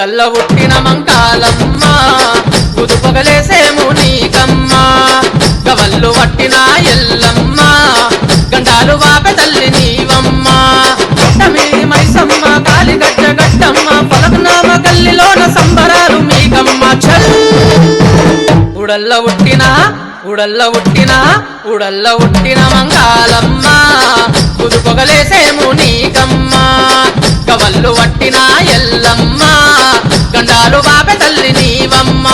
ఉడల్ల ఉట్టిన మంకాలమ్మ ఉదుపగలేసేము నీకమ్మ గవల్లు వట్టిన ఎల్లమ్మ గండాలు వాపె తల్లి నీవమ్మ మీది మైసమ్మ కాలిగజ్జ గట్టమ్మ పలకనామ గల్లిలోన సంబరాలు మీకమ్మ చల్ ఉడల్ల ఉట్టిన మంగాలమ్మ ఉదుపగలేసేము నీకమ్మ గవల్లు వట్టిన ఎల్లమ్మ గండాలు వాపె తల్లి నీవమ్మ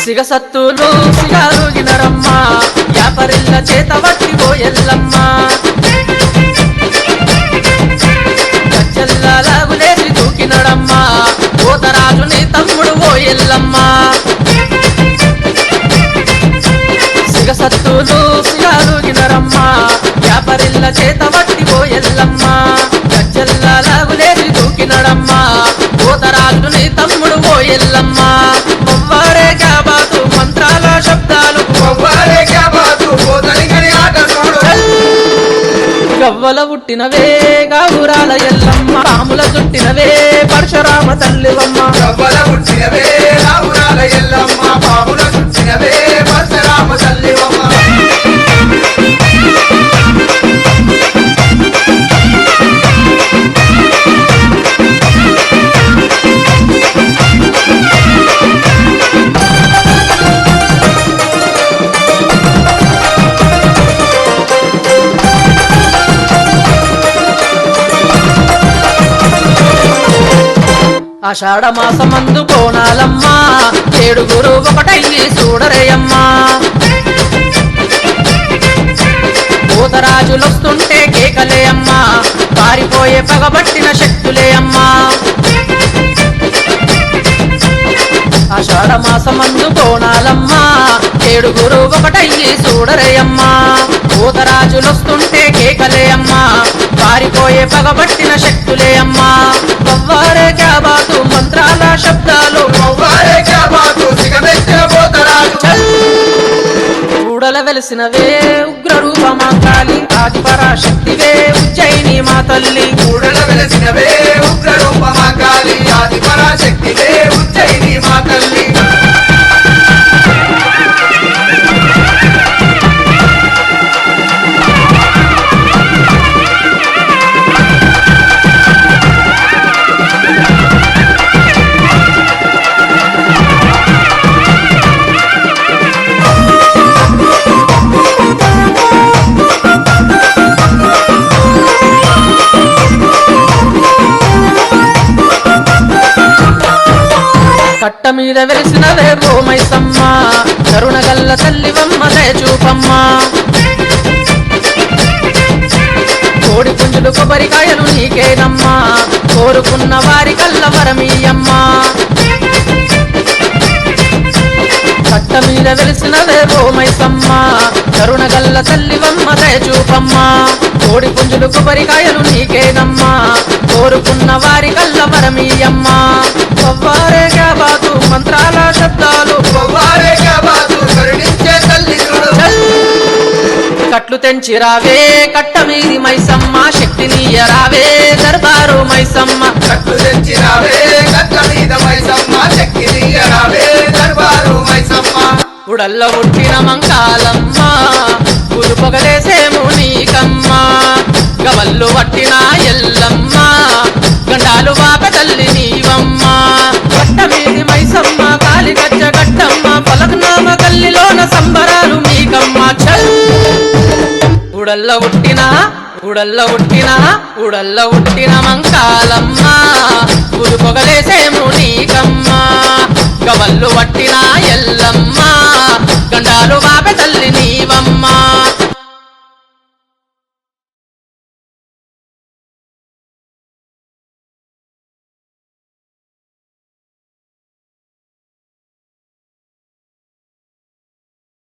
సిగసత్తులు సిగారుగినరమ్మ యాపరిల్ల చేత వట్టివో ఎల్లమ్మ గజ్జల్లాగులేసి దూకినడమ్మ పోతరాజుని తమ్ముడు ఓ ఎల్లమ్మ సిగసత్తులు సిగారుగినరమ్మ యాపరిల్ల చేత వట్టివో ఎల్లమ్మ గజ్జల్లాగులేసి దూకినడమ్మ పోతరాజుని తమ్ముడు ఓ ఎల్లమ్మ మంత్రాల శబ్దాలు గవ్వల పుట్టినవే గాగురాల ఎల్లమ్మ రాముల చుట్టినవే పరశురామ తల్లివమ్మ గవ్వల పుట్టినవే గాగురాల ఎల్లమ్మ పాముల చుట్టినవే పరశురామ తల్లివమ్మ ఆషాఢ మాసమందు కోణాలమ్మ ఏడుగురు ఒకటయ్యి చూడరేయమ్మ పోతరాజులొస్తుంటే కేకలే అమ్మ పారిపోయే పగబట్టిన శక్తులే అమ్మ ఆషాఢ మాసమందు కోణాలమ్మ ఏడుగురు ఒకటయ్యి చూడరేయమ్మ పోతరాజులొస్తుంటే కేకలే అమ్మ పారిపోయే పగబట్టిన శక్తులే అమ్మ వవ్వారే క్యా బాతు మంత్రాల శబ్దాలు కూడల వెలిసినవే ఉగ్ర రూపమా కాళి ఆది పరాశక్తివే ఉజ్జయిని మా తల్లి కూడల వెలిసినవే ఉగ్ర రూపమా కాళి ఆది పరాశక్తివే ఉజ్జయిని మా తల్లి కట్ట మీద వెలిసినవే ఓ మైసమ్మ కరుణగల్ల తల్లివమ్మ దయచూపమ్మ కోడి పుంజులు కొబ్బరికాయలు నీకేనమ్మా కోరుకున్న వారి కల్ల వరమీయమ్మ కట్ట మీద వెలిసినవే ఓ మైసమ్మ కరుణగల్ల తల్లివమ్మ దయచూపమ్మ కోడి పుంజులు కొబ్బరికాయలు నీకేనమ్మా కోరుకున్న వారి కల్ల వరమీయమ్మ వవ్వారే క్యా బాతు మంత్రాల శబ్దాలు కరుణించే తల్లి కట్లు తెంచిరావే కట్ట మీది మైసమ్మ శక్తినీయరావే దర్బారు మైసమ్మ కట్లు తెంచిరావే కట్ట మీద మైసమ్మ శక్తినీయరావే దర్బారు మైసమ్మ ఉడల్ల పుట్టిన మంకాలమ్మ ఉదుపగలేసేము నీకమ్మ గవల్లు వట్టిన ఎల్లమ్మ గండాలు వాపె తల్లి నీవమ్మ కట్ట మీది మైసమ్మ కాలిగజ్జ గట్టమ్మ పలకనామ గల్లిలోన సంబరాలు మీకమ్మ చల్ ఉడల్ల ఉట్టిన మంకాలమ్మ ఉదుపగలేసేము నీకమ్మ గవల్లు వట్టిన ఎల్లమ్మ గండాలు వాపె తల్లి